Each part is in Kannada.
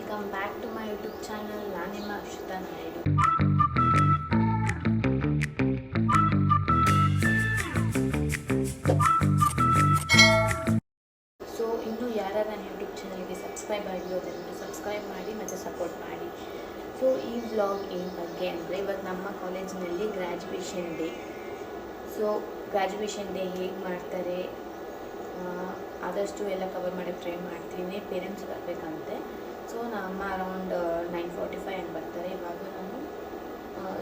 Welcome back to my YouTube channel. ನಾನು ನಿಮ್ಮ ಅಕ್ಷತಾ ನಾಯ್ಡು. ಸೊ ಇನ್ನೂ ಯಾರು ನನ್ನ ಯೂಟ್ಯೂಬ್ ಚಾನಲ್ಗೆ ಸಬ್ಸ್ಕ್ರೈಬ್ ಆಗಿರೋದನ್ನು ಸಬ್ಸ್ಕ್ರೈಬ್ ಮಾಡಿ ಮತ್ತು ಸಪೋರ್ಟ್ ಮಾಡಿ. ಸೊ ಈ ವ್ಲಾಗ್ ಏನು ಬಗ್ಗೆ ಅಂದರೆ, ಇವಾಗ ನಮ್ಮ ಕಾಲೇಜಿನಲ್ಲಿ graduation day. So graduation day ಹೇಗೆ ಮಾಡ್ತಾರೆ ಆದಷ್ಟು ಎಲ್ಲ ಕವರ್ ಮಾಡೋಕ್ಕೆ ಟ್ರೈ ಮಾಡ್ತೀನಿ. ಪೇರೆಂಟ್ಸ್ ಬರಬೇಕಂತೆ. ಸೊ ನಮ್ಮ ಅರೌಂಡ್ 9:45 ಹಂಗೆ ಬರ್ತಾರೆ. ಇವಾಗ ನಾನು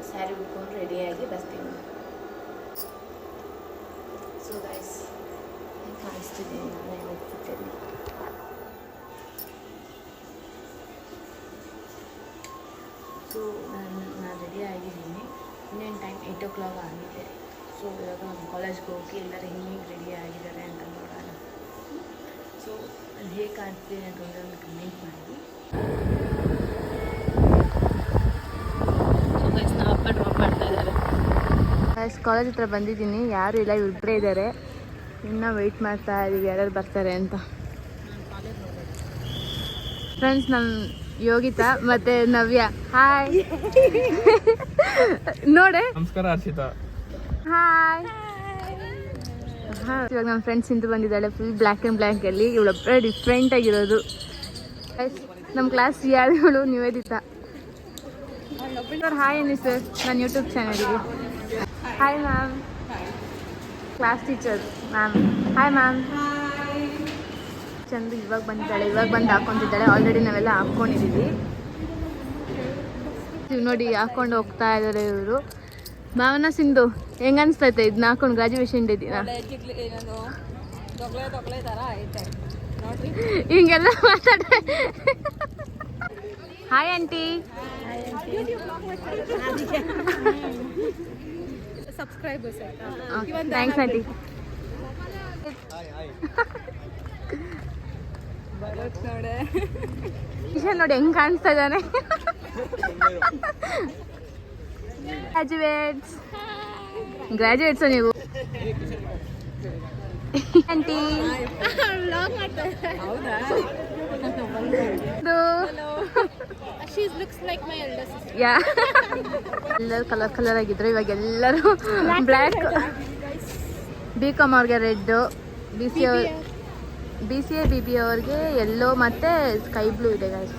ಸ್ಯಾರಿ ಉಟ್ಕೊಂಡು ರೆಡಿಯಾಗಿ ಬರ್ತೀನಿ. ಸೊ ಗೈಸ್ ಕಾಣಿಸ್ತಿದ್ದೀನಿ ನಾನು ಔಟ್ಫಿಟ್ಟಲ್ಲಿ. ಸೊ ನಾನು ರೆಡಿ ಆಗಿದ್ದೀನಿ. ಇನ್ನೇನು ಟೈಮ್ 8 o'clock ಆಗಿದೆ. ಸೊ ಇವಾಗ ನಮ್ಮ ಕಾಲೇಜ್ಗೆ ಹೋಗಿ ಎಲ್ಲರೂ ಹೇಗೆ ರೆಡಿ ಆಗಿದ್ದಾರೆ ಅಂತ ನೋಡೋಣ. ಸೊ ಅದು ಹೇಗೆ ಕಾಣ್ತೀನಿ ಅಂತಂದರೆ ಒಂದು ಕಮೆಂಟ್ ಮಾಡಿ. ಸೊ ಗೈಸ್ ನಾವು ಅಪ್ಪ ಡ್ರಾಪ್ ಮಾಡ್ತಾ ಇದ್ದಾರೆ. ಕಾಲೇಜ್ ಹತ್ರ ಬಂದಿದ್ದೀನಿ, ಯಾರು ಇಲ್ಲ, ಇಬ್ಬರೇ ಇದ್ದಾರೆ. ಇನ್ನೂ ವೆಯ್ಟ್ ಮಾಡ್ತಾ ಇದ್ದೀವಿ ಯಾರ್ಯಾರು ಬರ್ತಾರೆ ಅಂತ. ಫ್ರೆಂಡ್ಸ್, ನಮ್ಮ ಯೋಗಿತಾ ಮತ್ತೆ ನವ್ಯ. ಹಾಯ್ ನೋಡೆ. ನಮಸ್ಕಾರ ಹರ್ಷಿತಾ. ಹಾಯ್. ಇವಾಗ ನಮ್ಮ ಫ್ರೆಂಡ್ಸ್ ಇಂದು ಬಂದಿದ್ದಾಳೆ, ಫುಲ್ ಬ್ಲ್ಯಾಕ್ ಆ್ಯಂಡ್ ಬ್ಲ್ಯಾಕಲ್ಲಿ. ಇವಳೊಬ್ಬರೇ ಡಿಫ್ರೆಂಟ್ ಆಗಿರೋದು. ನಮ್ಮ ಕ್ಲಾಸ್ ಯಾರು ನಿವೇದಿತಾ. ಹಾಯ್ ಅನ್ನಿ ಸರ್ ನನ್ನ ಯೂಟ್ಯೂಬ್ ಚಾನಲ್ಗೆ. Hi ma'am, class teacher ma'am. Hi ma'am. Chandu ಇವಾಗ ಬಂದಿದ್ದಾಳೆ, ಇವಾಗ ಬಂದು ಹಾಕ್ಕೊತಿದ್ದಾಳೆ. ಆಲ್ರೆಡಿ ನಾವೆಲ್ಲ ಹಾಕ್ಕೊಂಡಿದ್ದೀವಿ. ನೋಡಿ ಹಾಕ್ಕೊಂಡು ಹೋಗ್ತಾ ಇದ್ದಾರೆ ಇವರು. ಭಾವನಾ, ಸಿಂಧು, ಹೆಂಗ ಅನ್ಸ್ತೈತೆ ಇದನ್ನ ಹಾಕೊಂಡು ಗ್ರಾಜುಯೇಷನ್ ಡೇ ದಿನ? ಹಿಂಗೆಲ್ಲ ಮಾತಾಡ್ರೆ. Hi aunty. Subscribers. Thanks aunty. Isha ನೋಡಿ ಹೆಂಗ್ ಕಾಣಿಸ್ತಾ ಇದ್ದಾನೆ. ಗ್ರಾಜುಯೇಟ್ಸ್ ನೀವು ಆಂಟಿ. ಎಲ್ಲರೂ ಕಲರ್ ಆಗಿದ್ರು. ಇವಾಗ ಎಲ್ಲರೂ ಬ್ಲ್ಯಾಕ್. BCom ಅವ್ರಿಗೆ ರೆಡ್, BCA BBA ಅವ್ರಿಗೆ ಯೆಲ್ಲೋ ಮತ್ತು ಸ್ಕೈ ಬ್ಲೂ ಇದೆ ಗಾಯ್ಸ್.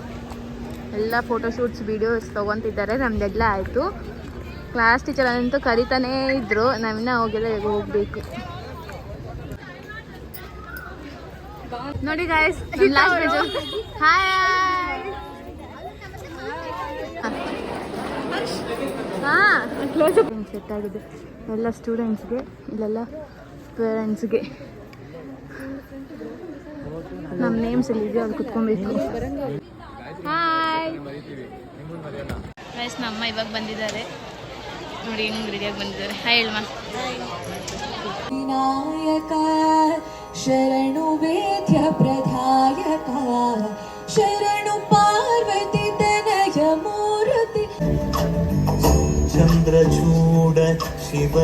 ಎಲ್ಲ ಫೋಟೋಶೂಟ್ಸ್ ವೀಡಿಯೋಸ್ ತೊಗೊತಿದ್ದಾರೆ. ನಮ್ದೆಲ್ಲ ಆಯಿತು. ಕ್ಲಾಸ್ ಟೀಚರ್ ಅಂತೂ ಕರಿತಾನೇ ಇದ್ರು, ನಾವಿನ್ನ ಹೋಗಿಲ್ಲ, ಈಗ ಹೋಗ್ಬೇಕು. ನೋಡಿ ಗಾಯ್ಸ್, ಲಾಸ್ಟ್ ಪೇಜು. ಹಾಯ್. ಹಾಂ, ಸೆಟ್ ಆಗಿದೆ ಎಲ್ಲ ಸ್ಟೂಡೆಂಟ್ಸ್ಗೆ, ಇಲ್ಲೆಲ್ಲ ಪೇರೆಂಟ್ಸ್ಗೆ. ನಮ್ಮ ನೇಮ್ಸ್ ಅಲ್ಲಿ ಇದೆಯೋ ಅಲ್ಲಿ ಕುತ್ಕೊಬೇಕು. ಹಾಯ್ ಗೈಸ್, ನಮ್ಮ ಇವಾಗ ಬಂದಿದ್ದಾರೆ ನೋಡಿ, ಹೆಂಗ್ ರೆಡಿಯಾಗಿ ಬಂದಿದ್ದಾರೆ. ಹಾಯ್ ಹೇಳಮ್ಮ. ವಿನಾಯಕ ಶರಣು ವೇದ್ಯ ಪ್ರಧಾಯಕ ಶರಣು ಪಾರ್ವತಿ ತನಯ ಮೂರ್ತಿ Chandrachud Shiva.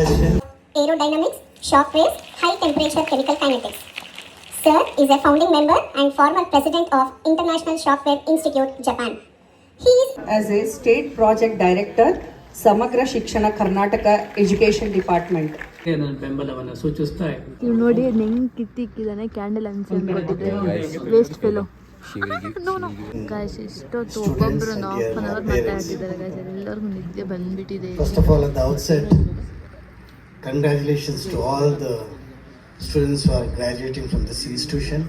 Aerodynamics, shock waves, high temperature chemical kinetics. Sir is a founding member and former president of International Shockwave Institute, Japan. He is as a state project director, Samagra Shikshana Karnataka Education Department. ನನ್ನ ಬೆಂಬಲವನ್ನು ಸೂಚಿಸ್ತಾ ನೀವು ನೋಡಿ ಹೆಂಗ್ ಕಿತ್ತಿಕ್ಕಿದಾನೆ. ಕ್ಯಾಂಡಲ್ ಅನ್ಸಿದ್ರೆ ವೇಸ್ಟ್ ಫೆಲೋ. ಗಾಯ್ಸ್, ಇಷ್ಟೊತ್ತು ಒಬ್ಬೊಬ್ರು ಹಾಫ್ ಅನ್ ಅವರ್ ಮಾತಾಡ್ತಿದ್ದಾರೆ ಗಾಯ್ಸ್. ಎಲ್ಲರಿಗೂ ನಿದ್ದೆ ಬಂದ್ಬಿಟ್ಟಿದೆ. First of all, at the outset, congratulations to all the students who are graduating from this institution,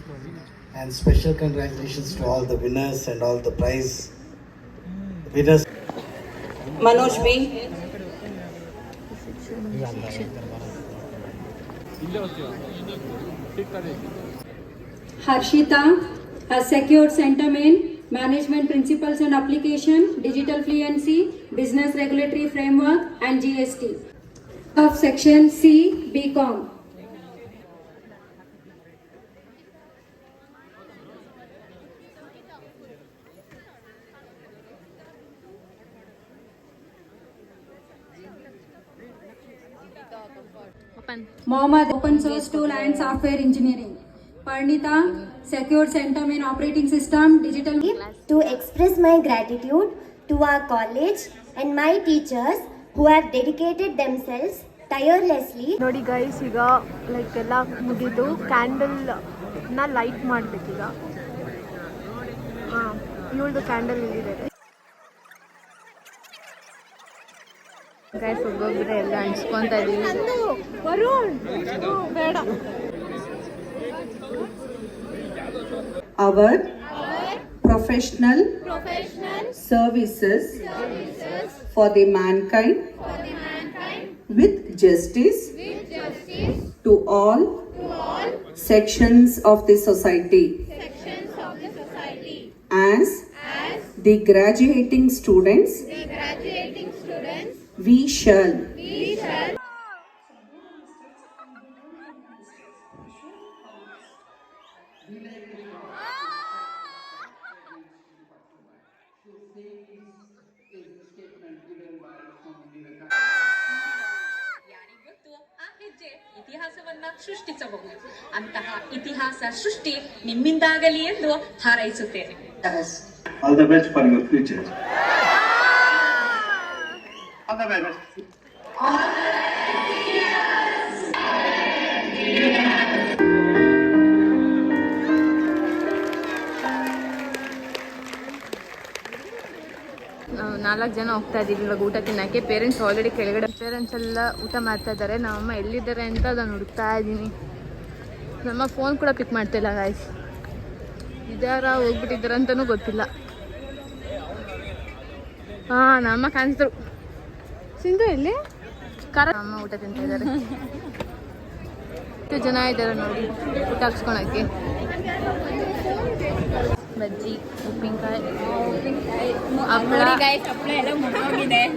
and special congratulations to all the winners and all the prize winners. Manoj B. Harshita has secured Centum in Management Principles and Application, Digital Fluency, Business Regulatory Framework and GST of Section C, BCom. Mohammed, Open Source Tool and Software Engineering. Parnita, secured center main operating system, digital. To express my gratitude to our college and my teachers who have dedicated themselves tirelessly. ನೋಡಿ ಗೈಸ್, ಈಗ ಲೈಕ್ ಎಲ್ಲ ಮುಗಿದು ಕ್ಯಾಂಡಲ್ನ ಲೈಟ್ ಮಾಡಬೇಕೀಗ. ಹಾಂ, ಇವಳ್ದು ಕ್ಯಾಂಡಲ್ ಇಲ್ಲಿದೆ ಗೈಸ್. ಒಬ್ಬೊಬ್ಬರೇ ಎಲ್ಲ ಹಂಚ್ಕೊತಾ ಇದೀವಿ. ಬೇಡ. Our professional services for the mankind with justice to all sections of the society. As the graduating students, we shall ಇತಿಹಾಸವನ್ನ ಸೃಷ್ಟಿಸಬಹುದು. ಅಂತಹ ಇತಿಹಾಸ ಸೃಷ್ಟಿ ನಿಮ್ಮಿಂದಾಗಲಿ ಎಂದು ಹಾರೈಸುತ್ತೇನೆ. All the best for your future. All the best. ನಾವು 4 ಜನ ಹೋಗ್ತಾ ಇದ್ದೀವಿ ಇವಾಗ ಊಟ ತಿನ್ನೋಕ್ಕೆ. ಪೇರೆಂಟ್ಸ್ ಆಲ್ರೆಡಿ ಕೆಳಗಡೆ, ಪೇರೆಂಟ್ಸ್ ಎಲ್ಲ ಊಟ ಮಾಡ್ತಾ ಇದ್ದಾರೆ. ನಮ್ಮಮ್ಮ ಎಲ್ಲಿದ್ದಾರೆ ಅಂತ ಅದನ್ನು ಹುಡುಕ್ತಾ ಇದ್ದೀನಿ. ನಮ್ಮ ಫೋನ್ ಕೂಡ ಪಿಕ್ ಮಾಡ್ತಾಯಿಲ್ಲ ಗಾಯ್ಸ್. ಇದಾರ ಹೋಗ್ಬಿಟ್ಟಿದ್ದಾರೆ ಅಂತಲೂ ಗೊತ್ತಿಲ್ಲ. ಹಾಂ, ನಮ್ಮ ಕಾಣಿಸ್ರು. ಸಿಂಧು ಎಲ್ಲಿ ಅಮ್ಮ ಊಟ ತಿಂತಾ ಇದ್ದಾರೆ. ಎಷ್ಟು ಜನ ಇದ್ದಾರೆ ನೋಡಿ ಊಟ ಹಾಕ್ಸ್ಕೊಳಕ್ಕೆ. ಬಜ್ಜಿ, ಉಪ್ಪಿನಕಾಯಿ,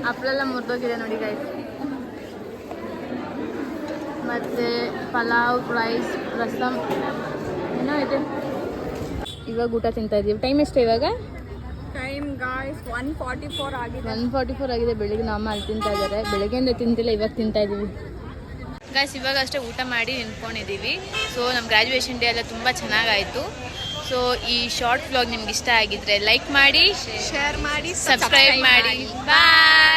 ಹಪ್ಪಳ ಎಲ್ಲ ಮುರಿದೋಗಿದೆ ನೋಡಿ ಗಾಯ್ಸ್. ಮತ್ತು ಪಲಾವ್, ರೈಸ್, ರಸಮ್ ಏನೋ ಇದೆ. ಇವಾಗ ಊಟ ತಿಂತಾ ಇದ್ದೀವಿ. ಟೈಮ್ ಎಷ್ಟು ಇವಾಗ? ಟೈಮ್ ಗಾಯ್ಸ್ 1:44 ಆಗಿದೆ. 1:44 ಆಗಿದೆ. ಬೆಳಿಗ್ಗೆ ನಮ್ಮ ಅಲ್ಲಿ ತಿಂತಾ ಇದ್ದಾರೆ. ಬೆಳಗ್ಗೆಯಿಂದ ತಿಂತಿಲ್ಲ, ಇವಾಗ ತಿಂತಾ ಇದ್ದೀವಿ ಗಾಯ್ಸ್. ಇವಾಗ ಅಷ್ಟೇ ಊಟ ಮಾಡಿ ನಿಂತ್ಕೊಂಡಿದ್ದೀವಿ. ಸೊ ನಮ್ಮ ಗ್ರ್ಯಾಜುಯೇಷನ್ ಡೇ ಎಲ್ಲ ತುಂಬ ಚೆನ್ನಾಗಾಯಿತು. ಸೊ ಈ ಶಾರ್ಟ್ ವ್ಲಾಗ್ ನಿಮ್ಗೆ ಇಷ್ಟ ಆಗಿದ್ರೆ ಲೈಕ್ ಮಾಡಿ, ಶೇರ್ ಮಾಡಿ, ಸಬ್ಸ್ಕ್ರೈಬ್ ಮಾಡಿ. ಬಾಯ್.